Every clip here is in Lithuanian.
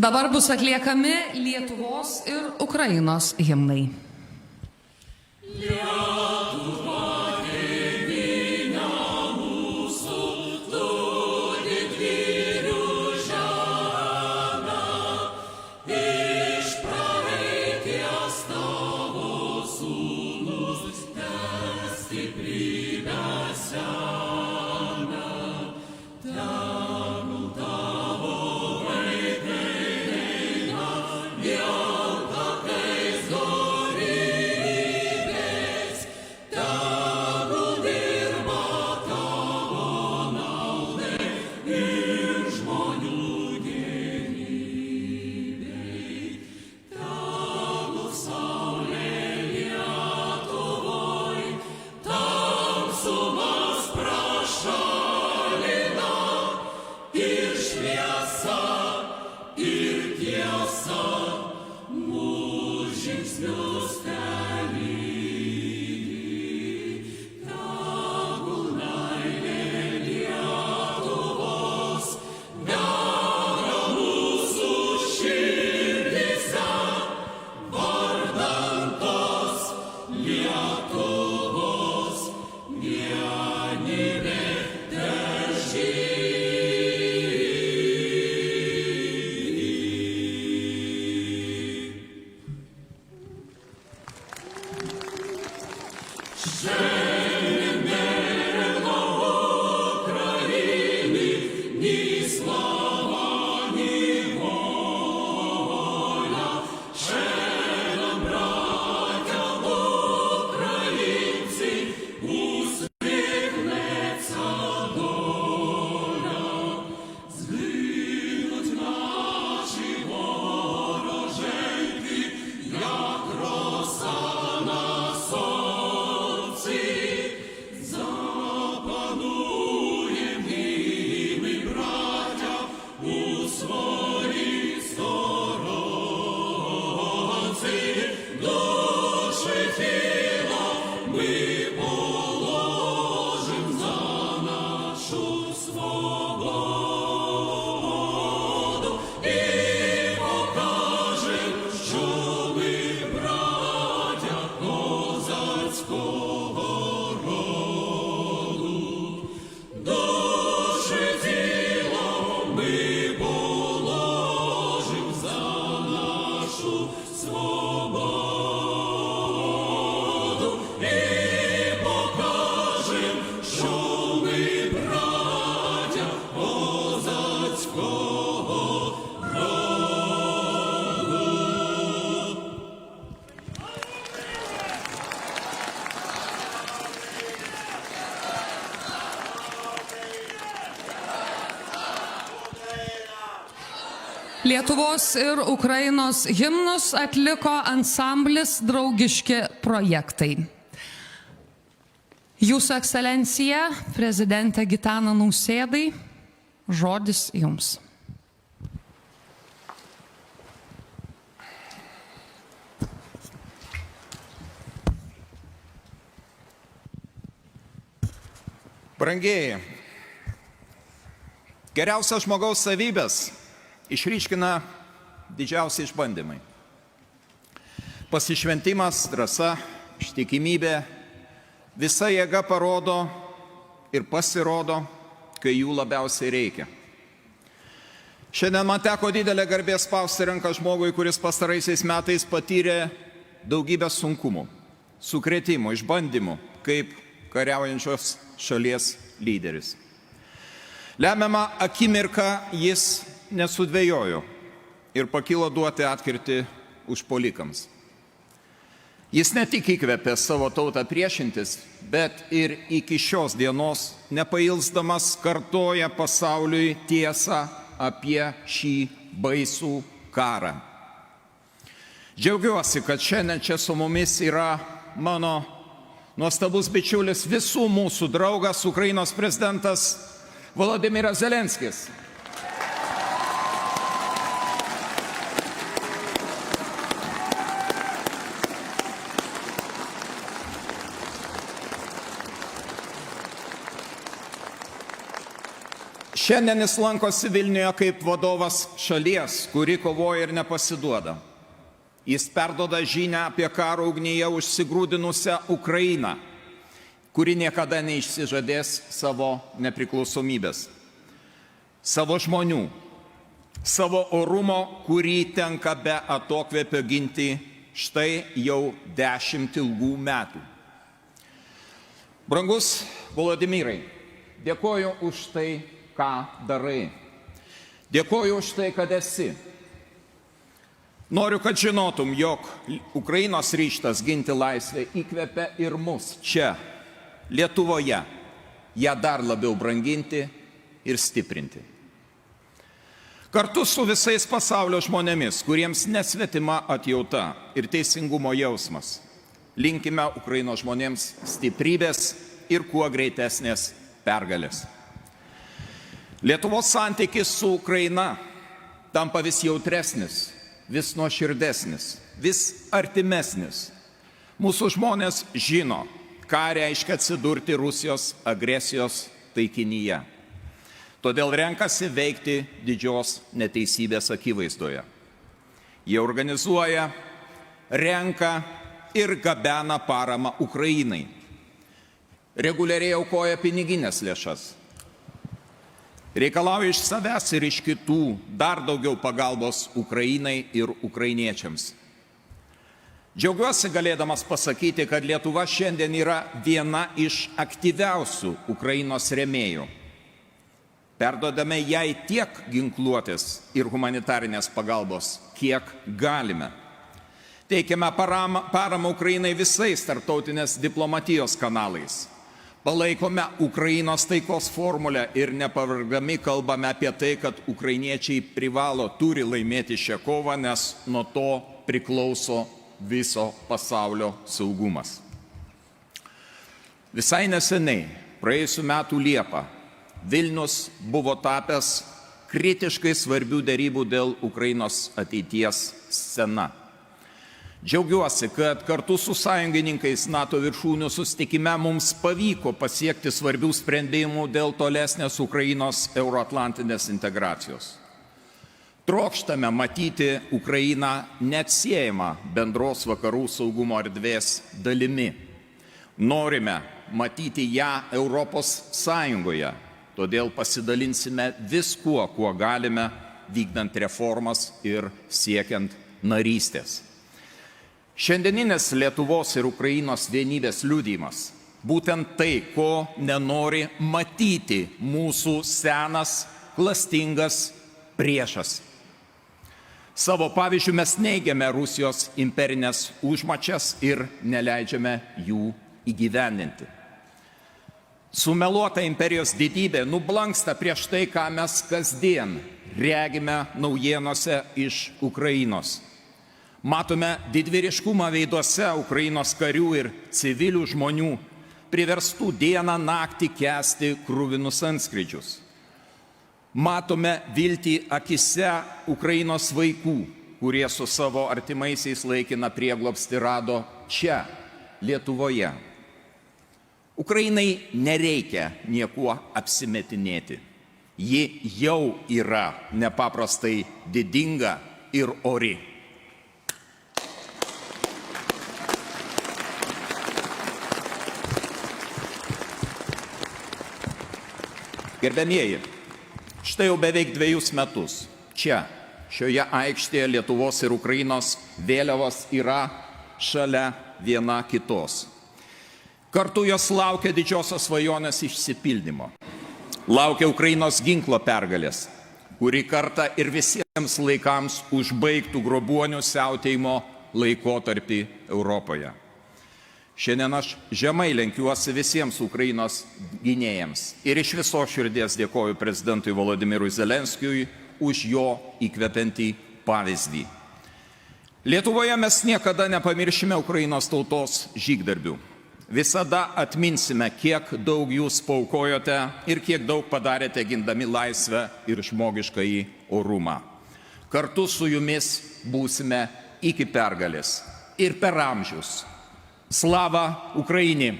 Dabar bus atliekami Lietuvos ir Ukrainos himnai. Lietuvos ir Ukrainos himnus atliko ansamblis Draugiški projektai. Jūsų ekscelencija, prezidentė Gitana Nausėdai, žodis jums. Brangieji, geriausias žmogaus savybės išryškina didžiausi išbandymai. Pasišventimas, drąsa, ištikimybė, visa jėga parodo ir pasirodo, kai jų labiausiai reikia. Šiandien man teko didelė garbė spausti ranką žmogui, kuris pastaraisiais metais patyrė daugybę sunkumų, sukrėtimų, išbandymų, kaip kariaujančios šalies lyderis. Lemiamą akimirką jis nesudvejojo ir pakilo duoti atkirtį užpuolikams. Jis ne tik įkvėpė savo tautą priešintis, bet ir iki šios dienos nepailsdamas kartoja pasauliui tiesą apie šį baisų karą. Džiaugiuosi, kad šiandien čia su mumis yra mano nuostabus bičiulis, visų mūsų draugas, Ukrainos prezidentas Volodymyras Zelenskis. Šiandien jis lankosi Vilniuje kaip vadovas šalies, kuri kovoja ir nepasiduoda. Jis perduoda žinią apie karo ugnyje užsigrūdinusią Ukrainą, kuri niekada neišsižadės savo nepriklausomybės, savo žmonių, savo orumo, kurį tenka be atokvėpio ginti štai jau 10 ilgų metų. Brangus Volodimirai, dėkoju už tai, ką darai. Dėkoju už tai, kad esi. Noriu, kad žinotum, jog Ukrainos ryžtas ginti laisvę įkvepia ir mus čia, Lietuvoje, ją dar labiau branginti ir stiprinti. Kartu su visais pasaulio žmonėmis, kuriems nesvetima atjauta ir teisingumo jausmas, linkime Ukrainos žmonėms stiprybės ir kuo greitesnės pergalės. Lietuvos santykis su Ukraina tampa vis jautresnis, vis nuoširdesnis, vis artimesnis. Mūsų žmonės žino, ką reiškia atsidurti Rusijos agresijos taikinyje. Todėl renkasi veikti didžios neteisybės akivaizdoje. Jie organizuoja, renka ir gabena paramą Ukrainai. Reguliariai aukoja piniginės lėšas. Reikalauja iš savęs ir iš kitų dar daugiau pagalbos Ukrainai ir ukrainiečiams. Džiaugiuosi galėdamas pasakyti, kad Lietuva šiandien yra viena iš aktyviausių Ukrainos rėmėjų. Perduodame jai tiek ginkluotės ir humanitarinės pagalbos, kiek galime. Teikiame paramą Ukrainai visais tarptautinės diplomatijos kanalais. Palaikome Ukrainos taikos formulę ir nepavargdami kalbame apie tai, kad ukrainiečiai turi laimėti šią kovą, nes nuo to priklauso viso pasaulio saugumas. Visai neseniai, praėjusių metų Liepą, Vilnius buvo tapęs kritiškai svarbių derybų dėl Ukrainos ateities scena. Džiaugiuosi, kad kartu su sąjungininkais NATO viršūnių susitikime mums pavyko pasiekti svarbių sprendimų dėl tolesnės Ukrainos euroatlantinės integracijos. Trokštame matyti Ukrainą neatsiejamą bendros vakarų saugumo erdvės dalimi. Norime matyti ją Europos Sąjungoje, todėl pasidalinsime viskuo, kuo galime, vykdant reformas ir siekiant narystės. Šiandieninės Lietuvos ir Ukrainos vienybės liudijimas būtent tai, ko nenori matyti mūsų senas, klastingas priešas. Savo pavyzdžių mes neigiame Rusijos imperinės užmačias ir neleidžiame jų įgyvendinti. Sumeluota imperijos didybė nublanksta prieš tai, ką mes kasdien regime naujienose iš Ukrainos. Matome didvyriškumą veiduose Ukrainos karių ir civilių žmonių, priverstų dieną naktį kęsti kruvinus antskrydžius. Matome viltį akise Ukrainos vaikų, kurie su savo artimaisiais laikiną prieglobstį rado čia, Lietuvoje. Ukrainai nereikia niekuo apsimetinėti. Ji jau yra nepaprastai didinga ir ori. Gerbėmieji, štai jau beveik 2 metus čia, šioje aikštėje Lietuvos ir Ukrainos vėliavos yra šalia viena kitos. Kartu jos laukia didžiosios svajonės išsipildymo. Laukia Ukrainos ginklo pergalės, kuri kartą ir visiems laikams užbaigtų grobuonių siautėjimo laikotarpį Europoje. Šiandien aš žemai lenkiuosi visiems Ukrainos gynėjams ir iš viso širdies dėkoju prezidentui Volodimirui Zelenskiui už jo įkvepiantį pavyzdį. Lietuvoje mes niekada nepamiršime Ukrainos tautos žygdarbių. Visada atminsime, kiek daug jūs paaukojote ir kiek daug padarėte gindami laisvę ir žmogiškąjį orumą. Kartu su jumis būsime iki pergalės ir per amžius. Slava Ukraini!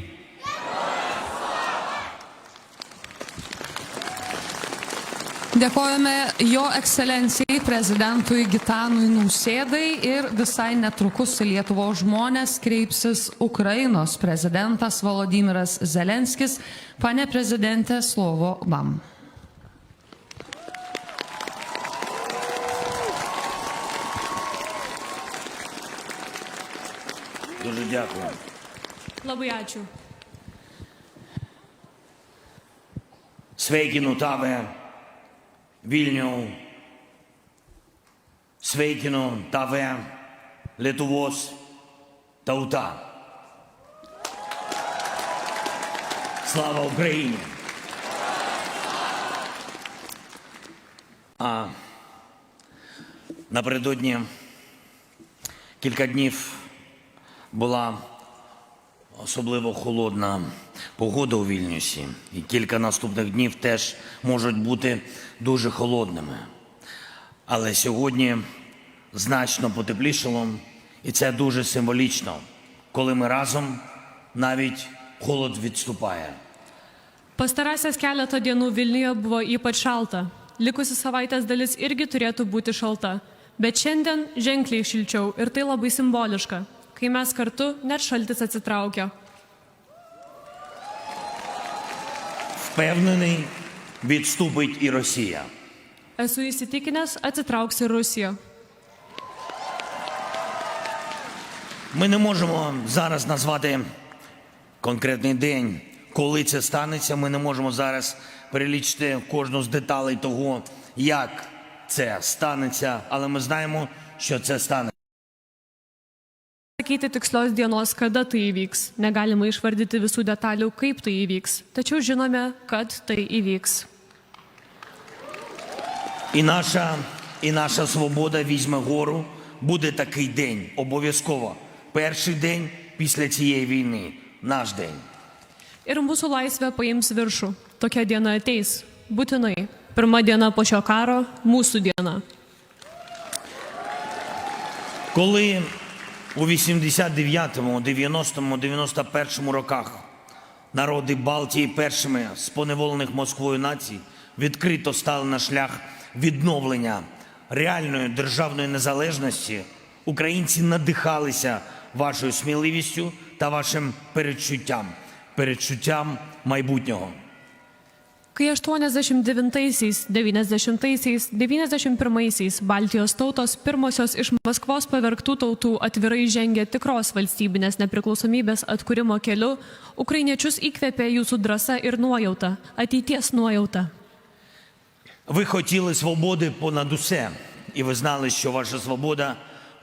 Dėkojame Jo ekscelencijai prezidentui Gitanui Nausėdai ir visai netrukus į Lietuvos žmonės kreipsis Ukrainos prezidentas Volodymyras Zelenskis. Pane prezidente, slovo vam. Дуже дякую. Labai ačiū. Sveikinu tave, Vilniau. Sveikinu tave, Lietuvos tauta. Слава Україні! Напередодні кілька днів була особливо холодна погода у Вільнюсі. І кілька наступних днів теж можуть бути дуже холодними. Але сьогодні значно потеплішало, і це дуже символічно. Коли ми разом, навіть холод відступає. Pastarąsias keletą dienų Vilniuje buvo ypač šalta. Likusi savaitės dalis irgi turėtų būti šalta. Bet šiandien ženkliai šilčiau ir tai labai simboliška. Kai mes kartu, net šaltis atsitraukia. Впевнений, відступить і Росія. Esu įsitikinęs, atsitrauks ir Rusija. Ми не можемо зараз назвати конкретний день, коли це станеться. Ми не можемо зараз перелічити кожну з деталей того, як це станеться, але ми знаємо, що це станеться. Sakyti tikslios dienos, kada tai įvyks. Negalima išvardyti visų detalių, kaip tai įvyks. Tačiau žinome, kad tai įvyks. І наша свобода візьме гору. Буде такий день, обов'язково. Перший день після цієї війни. Наш день. Ir mūsų laisvė paims viršų. Tokia diena ateis. Būtinai. Pirma diena po šio karo – mūsų diena. Коли у 89-му, 90-му, 91-му роках народи Балтії першими з поневолених Москвою націй відкрито стали на шлях відновлення реальної державної незалежності, українці надихалися вашою сміливістю та вашим передчуттям майбутнього. Kai 89-aisiais, 90-aisiais, 91-aisiais Baltijos tautos pirmosios iš Maskvos pavergtų tautų atvirai žengė tikros valstybinės nepriklausomybės atkūrimo keliu, ukrainiečius įkvėpė jūsų drąsa ir nuojauta, ateities nuojauta. Ви хотіли свободи понад усе, і ви знали, що ваша свобода,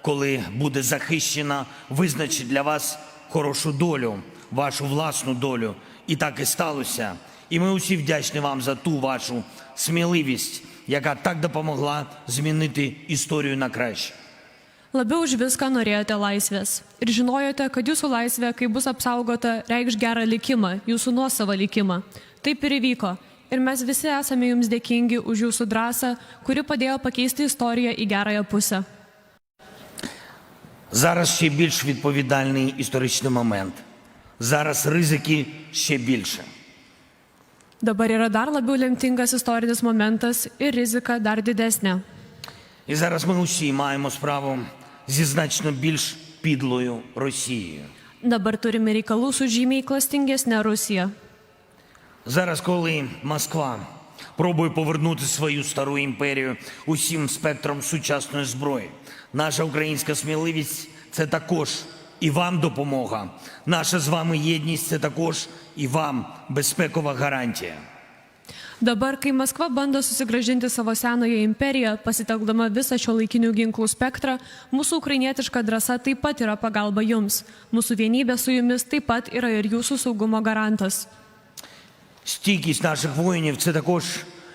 коли буде захищена, визначить для вас хорошу долю, вашу власну долю. І так і сталося. І ми усі вдячні вам за ту вашу сміливість, яка так допомогла змінити історію на краще. Labiau už viską norėjote laisvės. Ir žinojote, kad jūsų laisvė, kai bus apsaugota, reikš gerą likimą, jūsų nuosavą likimą. Taip ir įvyko. Ir mes visi esame jums dėkingi už jūsų drąsą, kuri padėjo pakeisti istoriją į gerąją pusę. Зараз ще більш відповідальний історичний момент. Зараз ризики ще більше. Dabar yra dar labiau lemtingas istorinis momentas ir rizika dar didesnė. І зараз ми усі маємо справу зі значно більш підлою Росією. Dabar turime reikalų su žymiai klastingesnė Rusija. Зараз, коли Москва пробує повернути свою стару імперію усім спектром сучасної зброї, наша українська сміливість – це також і вам допомога. Наша з вами єдність – це також і вам безпекова гарантія. Dabar, kai Maskva bando susigrąžinti savo senąją imperiją, pasitelkdama visą šiuolaikinių ginklų spektrą, mūsų ukrainietiška drąsa taip pat yra pagalba jums. Mūsų vienybė su jumis taip pat yra ir jūsų saugumo garantas. Стійкість наших воїнів – це також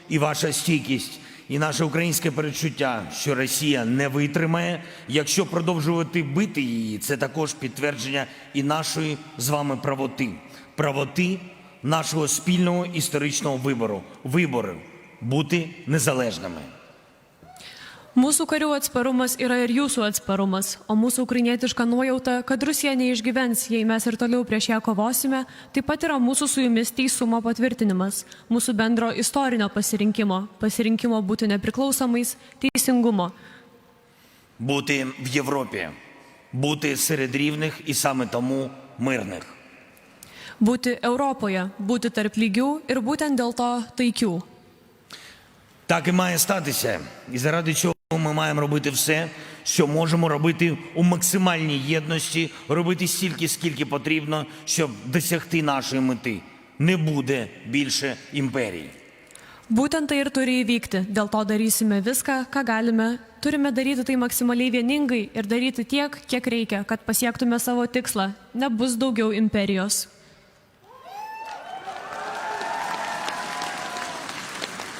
і ваша стійкість, і наше українське передчуття, що Росія не витримає. Якщо продовжувати бити її, це також підтвердження і нашої з вами правоти. Правоти нашого спільного історичного вибору. Вибору бути незалежними. Mūsų karių atsparumas yra ir jūsų atsparumas, o mūsų ukrainietiška nuojauta, kad Rusija neišgyvens, jei mes ir toliau prieš ją kovosime, taip pat yra mūsų su jumis teisumo patvirtinimas, mūsų bendro istorinio pasirinkimo būti nepriklausomais, teisingumo. Бути в Європі, бути серед рівних і саме тому мирних. Būti Europoje, būti tarp lygių ir būtent dėl to taikių. Так і має статися. І заради цього ми маємо робити все, що можемо робити у максимальній єдності, робити стільки, скільки потрібно, щоб досягти нашої мети. Не буде більше імперій. Būtent tai ir turi įvykti, dėl to darysime viską, ką galime, turime daryti tai maksimaliai vieningai ir daryti tiek, kiek reikia, kad pasiektume savo tikslą, nebus daugiau imperijos.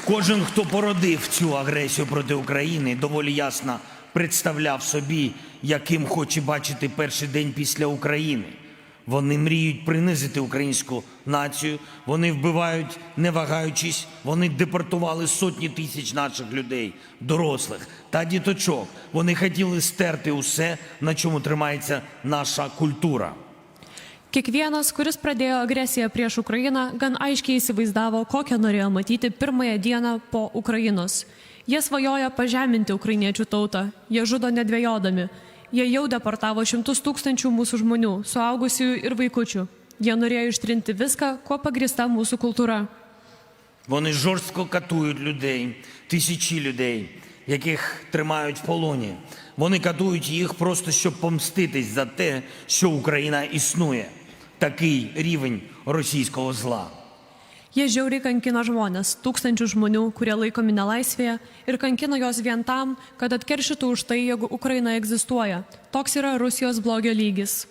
Кожен, хто породив цю агресію проти України, доволі ясно представляв собі, яким хоче бачити перший день після України. Вони мріють принизити українську націю, вони вбивають, не вагаючись, вони депортували сотні тисяч наших людей, дорослих та діточок. Вони хотіли стерти усе, на чому тримається наша культура. Kiekvienas, kuris pradėjo agresiją prieš Ukrainą, gan aiškiai įsivaizdavo, kokią norėjo matyti pirmąją dieną po Ukrainos. Jie svajoja pažeminti ukrainiečių tautą, jie žudo nedvejodami. Jie jau deportavo šimtus tūkstančių mūsų žmonių, suaugusiųjų ir vaikučių. Jie norėjo ištrinti viską, kuo pagrįsta mūsų kultūra. Вони жорстко катують людей, тисячі людей, яких тримають в полоні. Вони катують їх просто, щоб помститись за те, що Україна існує. Такий рівень російського зла. Jie žiauriai kankina žmonės, tūkstančių žmonių, kurie laikomi nelaisvėje ir kankina juos vien tam, kad atkeršytų už tai, jeigu Ukraina egzistuoja. Toks yra Rusijos blogio lygis.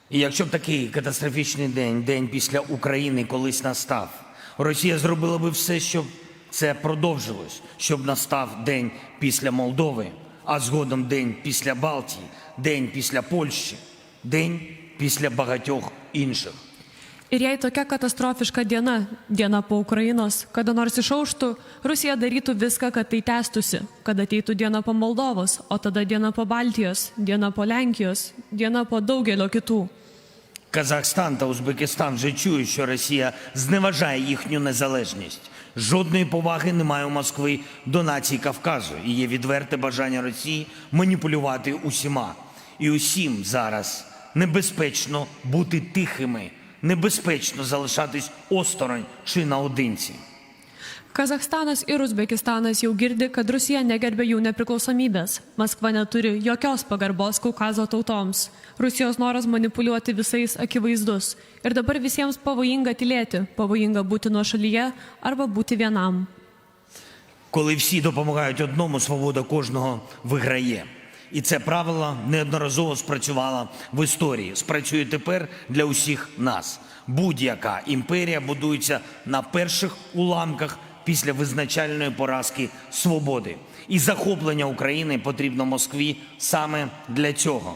І якщо б такий катастрофічний день після України колись настав, Росія зробила би все, щоб це продовжилось, щоб настав день після Молдови, а згодом день після Балтії, день після Польщі, день після багатьох інших. Ir jei tokia katastrofiška diena po Ukrainos, kada nors išauštų, Rusija darytų viską, kad tai tęstųsi, kad ateitų diena po Moldovos, o tada diena po Baltijos, diena po Lenkijos, diena po daugelio kitų. Казахстан та Узбекистан вже чують, що Росія зневажає їхню незалежність. Жодної поваги немає у Москви до націй Кавказу. І є відверте бажання Росії маніпулювати усіма. І усім зараз небезпечно бути тихими, небезпечно залишатись осторонь чи наодинці. Kazachstanas ir Uzbekistanas jau girdi, kad Rusija negerbė jų nepriklausomybės. Maskva neturi jokios pagarbos Kaukazo tautoms. Rusijos noras manipuliuoti visais akivaizdus. Ir dabar visiems pavojinga tylėti, pavojinga būti nuošalyje arba būti vienam. Коли всі допомагають одному, свобода кожного виграє. І це правило неодноразово спрацювало в історії. Спрацює тепер для усіх нас. Будь-яка імперія будується на перших уламках після визначальної поразки свободи. І захоплення України потрібно Москві саме для цього.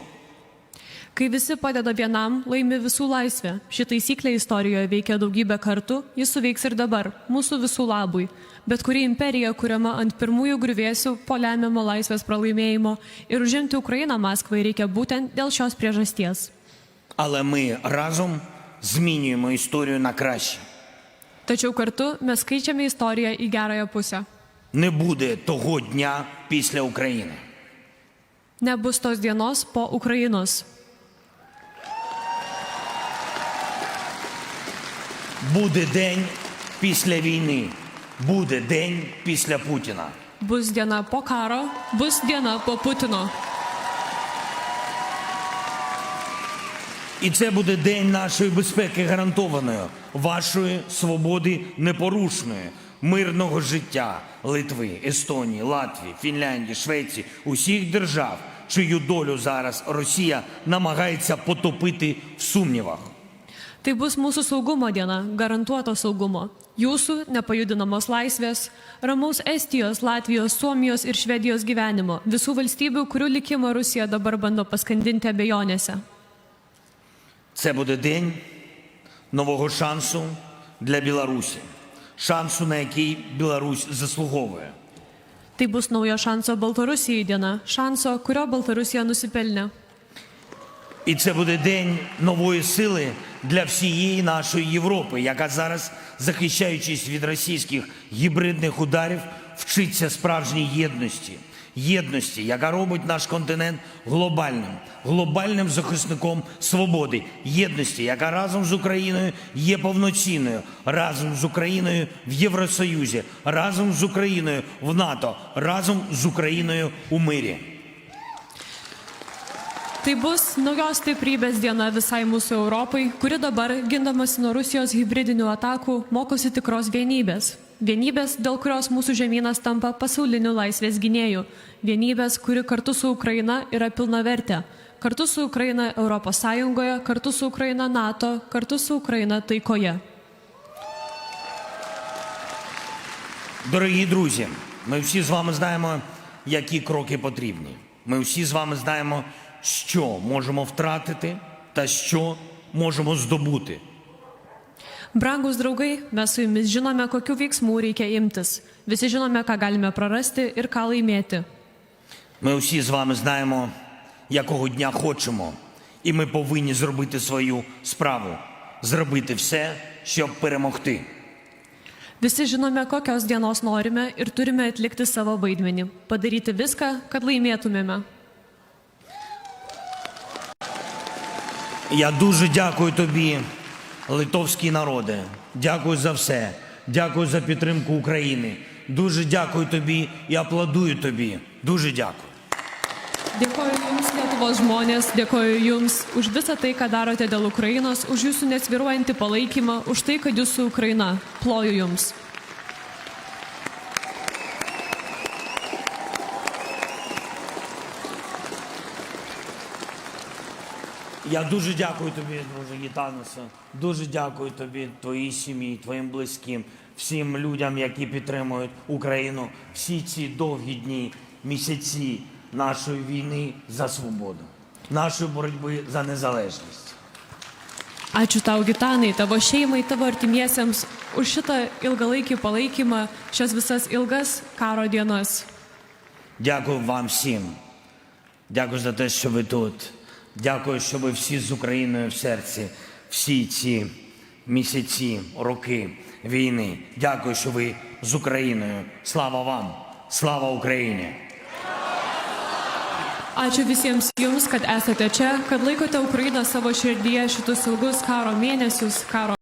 Kai visi padeda vienam, laimi visų laisvę. Ši taisyklė istorijoje veikia daugybę kartų, jis suveiks ir dabar, mūsų visų labui. Bet kuri imperija, kuriama ant pirmųjų griuvėsių po lemiamo laisvės pralaimėjimo ir užimti Ukrainą Maskvai reikia būtent dėl šios priežasties. Але ми разом змінюємо історію на краще. Tačiau kartu mes keičiame istoriją į gerąją pusę. Не буде того дня після України. Nebus tos dienos po Ukrainos. Буде день після війни. Буде день після Путіна. Bus diena po karo, bus diena po Putino. І це буде день нашої безпеки гарантованої, вашої свободи непорушної, мирного життя Литви, Естонії, Латвії, Фінляндії, Швеції, усіх держав, чию долю зараз Росія намагається потопити в сумнівах. Tai bus mūsų saugumo diena, garantuoto saugumo. Jūsų nepajudinamos laisvės, ramaus Estijos, Latvijos, Suomijos ir Švedijos gyvenimo. Visų valstybių, kurių likimą Rusija dabar bando paskandinti abejonėse. Це буде день нового шансу для Білорусі. Шансу, на який Білорусь заслуговує. Tai bus naujo šanso Baltarusijai diena, šanсо, kurio Baltarusija nusipelnė. І це буде день нової сили для всієї нашої Європи, яка зараз, захищаючись від російських гібридних ударів, вчиться справжній єдності. Єдності, яка робить наш континент глобальним захисником свободи. Єдності, яка разом з Україною є повноцінною, разом з Україною в Євросоюзі, разом з Україною в НАТО, разом з Україною у мирі. Tai bus naujos stiprybės diena visai mūsų Europai, kuri dabar, gindamasi nuo Rusijos hibridinių atakų, mokosi tikros vienybės. Vienybės, dėl kurios mūsų žemynas tampa pasauliniu laisvės gynėju. Vienybės, kuri kartu su Ukraina yra pilnavertė. Kartu su Ukraina Europos Sąjungoje, kartu su Ukraina NATO, kartu su Ukraina taikoje. Дорогі друзі, ми всі з вами знаємо, які кроки потрібні. Ми всі з вами знаємо, що можемо втратити та що можемо здобути. Brangus draugai, mes su jumis žinome, kokių veiksmų reikia imtis. Visi žinome, ką galime prarasti ir ką laimėti. Ми всі з вами знаємо, якого дня хочемо, і ми повинні зробити свою справу, зробити все, щоб перемогти. Visi žinome, kokios dienos norime ir turime atlikti savo vaidmenį. Padaryti viską, kad laimėtumėme. Я дуже дякую тобі, литовський народе. Дякую за все. Дякую за підтримку України. Дуже дякую тобі і аплодую тобі. Дуже дякую. Dėkoju Jums, Lietuvos žmonės, dėkoju Jums už visą tai, ką darote dėl Ukrainos, už Jūsų nesvyruojantį palaikymą, už tai, kad Jūs su Ukraina. Ploju Jums. Я дуже дякую тобі, друже Гітанусе. Дуже дякую тобі, твоїй сім'ї, твоїм близьким, всім людям, які підтримують Україну всі ці довгі дні, місяці нашої війни за свободу, нашої боротьби за незалежність. Ačiū tau, Gitanai, tavo šeimai, tavo artimiesiems už šitą ilgalaikį palaikymą, šias visas ilgas karo dienas. Дякую вам всім. Дякую за те, що ви тут. Дякую, що ви всі з Україною в серці. Всі ці місяці, роки війни. Дякую, що ви з Україною. Слава вам! Слава Україні! Ačiū visiems Jums, kad esate čia, kad laikote Ukrainą savo širdyje šitus ilgus karo mėnesius, karo